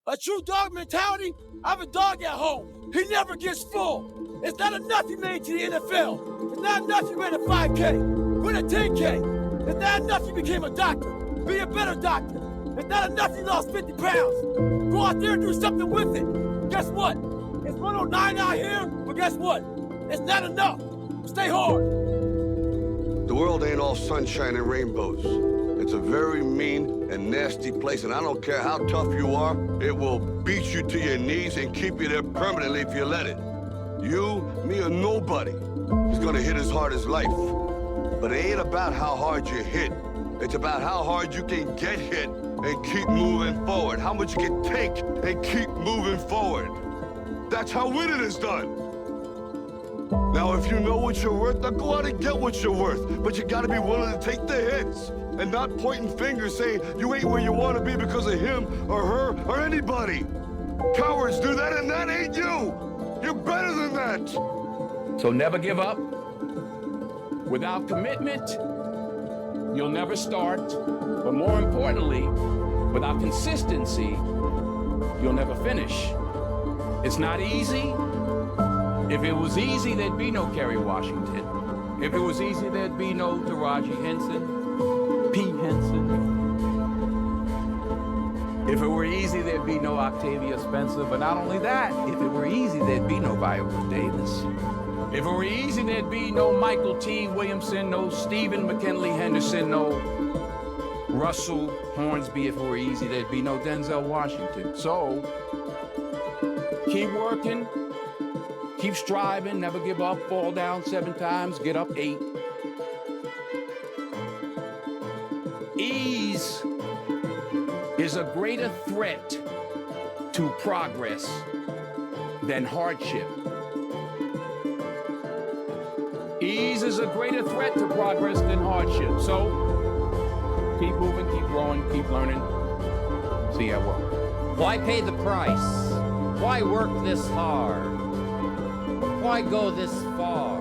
A true dog mentality, I have a dog at home. He never gets full. It's not enough he made to the NFL. It's not enough you ran a 5K, win a 10K. It's not enough you became a doctor. Be a better doctor. It's not enough you lost 50 pounds. Go out there and do something with it. Guess what? It's 109 out here, but guess what? It's not enough. Stay hard. The world ain't all sunshine and rainbows. It's a very mean and nasty place, and I don't care how tough you are, it will beat you to your knees and keep you there permanently if you let it. You, me, or nobody is gonna hit as hard as life. But it ain't about how hard you hit. It's about how hard you can get hit and keep moving forward. How much you can take and keep moving forward. That's how winning is done. Now, if you know what you're worth, now go out and get what you're worth. But you gotta be willing to take the hits and not pointing fingers saying you ain't where you wanna be because of him or her or anybody. Cowards do that, and that ain't you. You're better than that. So never give up. Without commitment, you'll never start. But more importantly, without consistency, you'll never finish. It's not easy. If it was easy, there'd be no Kerry Washington. If it was easy, there'd be no Taraji Henson, P. Henson. If it were easy, there'd be no Octavia Spencer. But not only that, if it were easy, there'd be no Viola Davis. If it were easy, there'd be no Michael T. Williamson, no Stephen McKinley Henderson, no Russell Hornsby. If it were easy, there'd be no Denzel Washington. So, keep working, keep striving, never give up, fall down 7 times, get up 8. Ease is a greater threat to progress than hardship. Ease is a greater threat to progress than hardship. So, keep moving, keep growing, keep learning. See ya work. Why pay the price? Why work this hard? Why go this far?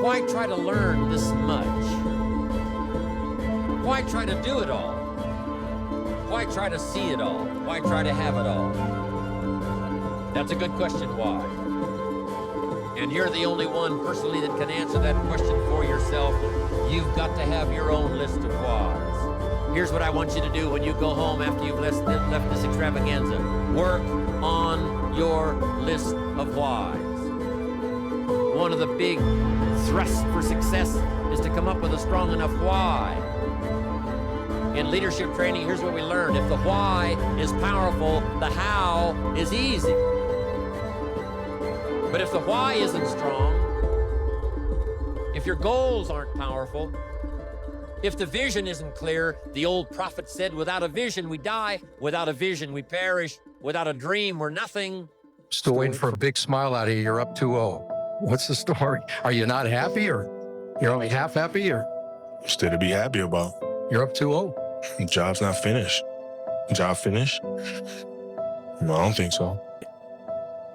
Why try to learn this much? Why try to do it all? Why try to see it all? Why try to have it all? That's a good question, why? And you're the only one personally that can answer that question for yourself. You've got to have your own list of whys. Here's what I want you to do when you go home after you've left this extravaganza. Work on your list of whys. One of the big thrusts for success is to come up with a strong enough why. In leadership training, here's what we learned. If the why is powerful, the how is easy. But if the why isn't strong, if your goals aren't powerful, if the vision isn't clear, the old prophet said, without a vision we die, without a vision we perish, without a dream we're nothing. Still waiting for a big smile out of you. You're up 2-0. What's the story? Are you not happy, or you're only half happy, or? Still to be happy about. You're up 2-0. The job's not finished. Job finished? No, I don't think so.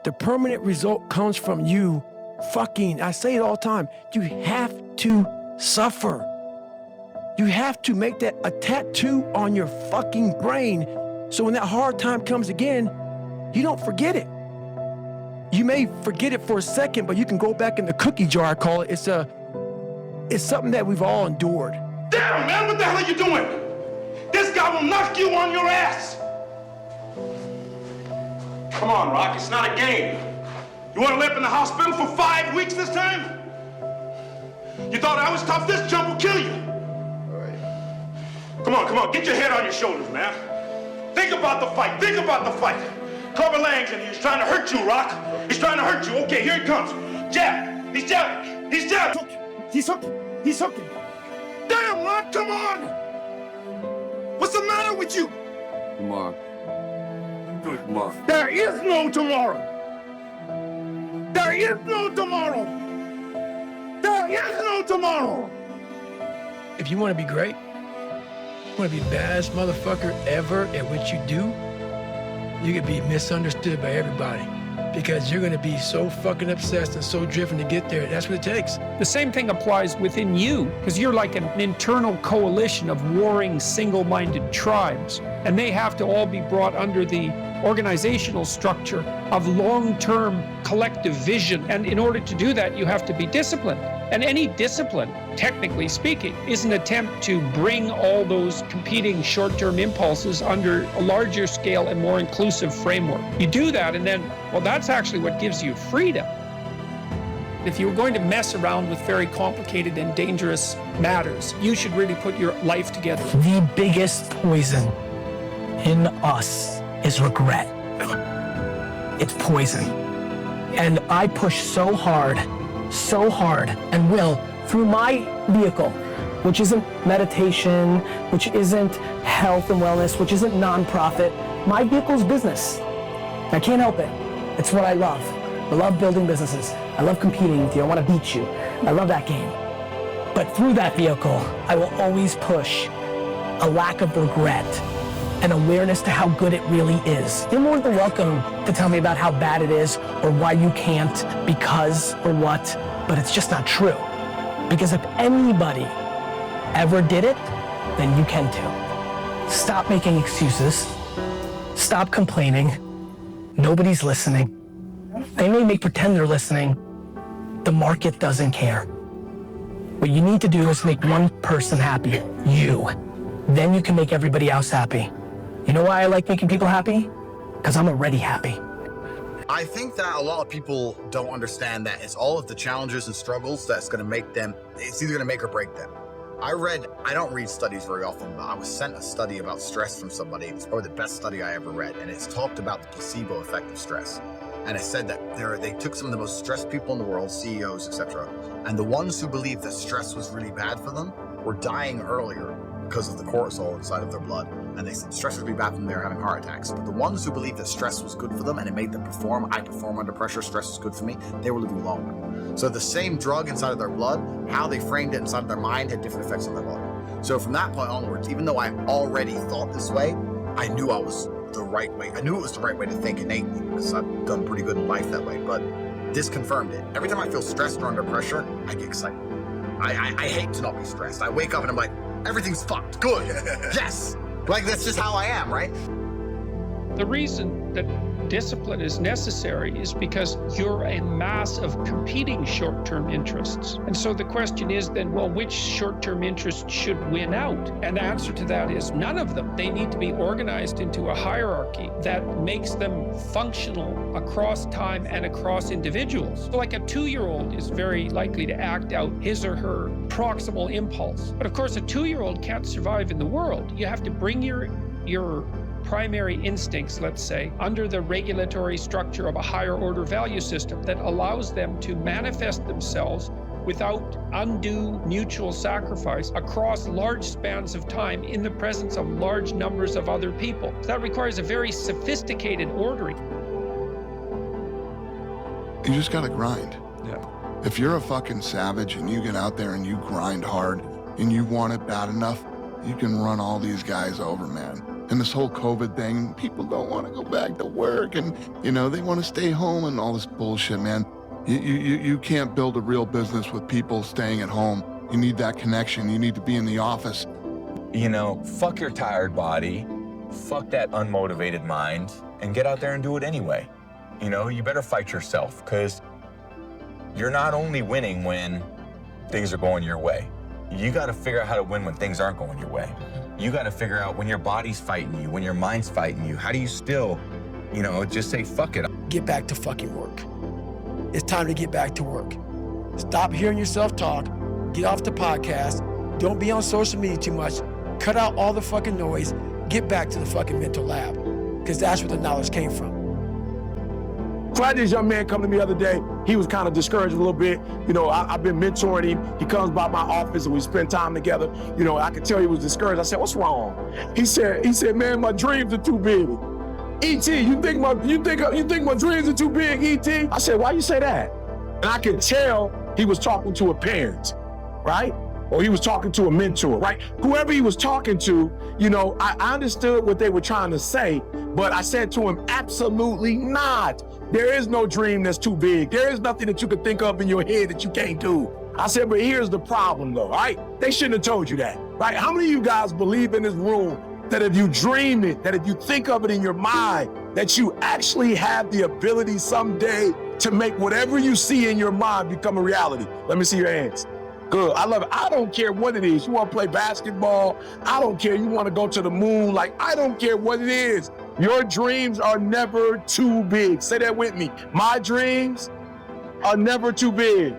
The permanent result comes from you I say it all the time, you have to suffer. You have to make that a tattoo on your fucking brain so when that hard time comes again, you don't forget it. You may forget it for a second, but you can go back in the cookie jar, I call it. It's something that we've all endured. Damn, man, what the hell are you doing? This guy will knock you on your ass. Come on, Rock, it's not a game. You want to live in the hospital for 5 weeks this time? You thought I was tough? This jump will kill you. All right. Come on, get your head on your shoulders, man. Think about the fight, Clubber Lang's in here, he's trying to hurt you, Rock. He's trying to hurt you. Okay, here he comes. Jab, he's jabbing. He's hooking. Damn, Rock, come on. What's the matter with you? Tomorrow. There is no tomorrow. There is no tomorrow. If you want to be great, you want to be the baddest motherfucker ever at what you do, you can be misunderstood by everybody because you're gonna be so fucking obsessed and so driven to get there. That's what it takes. The same thing applies within you, because you're like an internal coalition of warring, single-minded tribes, and they have to all be brought under the organizational structure of long-term collective vision. And in order to do that, you have to be disciplined. And any discipline, technically speaking, is an attempt to bring all those competing short-term impulses under a larger scale and more inclusive framework. You do that, and then, well, that's actually what gives you freedom. If you were going to mess around with very complicated and dangerous matters, you should really put your life together. The biggest poison in us is regret. It's poison. And I push so hard, and will, through my vehicle, which isn't meditation, which isn't health and wellness, which isn't nonprofit. My vehicle's business. I can't help it. It's what I love. I love building businesses. I love competing with you. I want to beat you. I love that game. But through that vehicle, I will always push a lack of regret and awareness to how good it really is. You're more than welcome to tell me about how bad it is or why you can't, because or what, but it's just not true. Because if anybody ever did it, then you can too. Stop making excuses. Stop complaining. Nobody's listening. They may pretend they're listening. The market doesn't care. What you need to do is make one person happy, you. Then you can make everybody else happy. You know why I like making people happy? Because I'm already happy. I think that a lot of people don't understand that it's all of the challenges and struggles that's going to make them, it's either going to make or break them. I don't read studies very often, but I was sent a study about stress from somebody. It's probably the best study I ever read, and it's talked about the placebo effect of stress. And it said that they took some of the most stressed people in the world, CEOs, etc., and the ones who believed that stress was really bad for them were dying earlier because of the cortisol inside of their blood. And they said stress would be bad for them, they were having heart attacks. But the ones who believed that stress was good for them and it made them perform, I perform under pressure, stress is good for me, they were living longer. So the same drug inside of their blood, how they framed it inside of their mind had different effects on their body. So from that point onwards, even though I already thought this way, I knew I was the right way. I knew it was the right way to think innately because I've done pretty good in life that way, but this confirmed it. Every time I feel stressed or under pressure, I get excited. I hate to not be stressed. I wake up and I'm like, everything's fucked, good, yes. Like, that's just how I am, right? The reason that discipline is necessary is because you're a mass of competing short-term interests. And so the question is then, well, which short-term interest should win out? And the answer to that is none of them. They need to be organized into a hierarchy that makes them functional across time and across individuals. So like a 2-year-old is very likely to act out his or her proximal impulse. But of course, a 2-year-old can't survive in the world. You have to bring your primary instincts, let's say, under the regulatory structure of a higher order value system that allows them to manifest themselves without undue mutual sacrifice across large spans of time in the presence of large numbers of other people. So that requires a very sophisticated ordering. You just gotta grind. Yeah. If you're a fucking savage and you get out there and you grind hard and you want it bad enough, you can run all these guys over, man. And this whole COVID thing, people don't want to go back to work and, you know, they want to stay home and all this bullshit, man. You can't build a real business with people staying at home. You need that connection. You need to be in the office. You know, fuck your tired body, fuck that unmotivated mind, and get out there and do it anyway. You know, you better fight yourself, because you're not only winning when things are going your way. You got to figure out how to win when things aren't going your way. You got to figure out when your body's fighting you, when your mind's fighting you. How do you still, you know, just say, fuck it. Get back to fucking work. It's time to get back to work. Stop hearing yourself talk. Get off the podcast. Don't be on social media too much. Cut out all the fucking noise. Get back to the fucking mental lab, because that's where the knowledge came from. So I had this young man come to me the other day. He was kind of discouraged a little bit. You know, I've been mentoring him. He comes by my office and we spend time together. You know, I could tell he was discouraged. I said, what's wrong? He said, man, my dreams are too big. E.T., you think my dreams are too big, E.T.? I said, why you say that? And I could tell he was talking to a parent, right? or he was talking to a mentor, right? Whoever he was talking to, you know, I understood what they were trying to say, but I said to him, absolutely not. There is no dream that's too big. There is nothing that you could think of in your head that you can't do. I said, but here's the problem though, right? They shouldn't have told you that, right? How many of you guys believe in this room that if you dream it, that if you think of it in your mind, that you actually have the ability someday to make whatever you see in your mind become a reality? Let me see your hands. Good, I love it. I don't care what it is. You want to play basketball? I don't care. You want to go to the moon? Like, I don't care what it is. Your dreams are never too big. Say that with me. My dreams are never too big.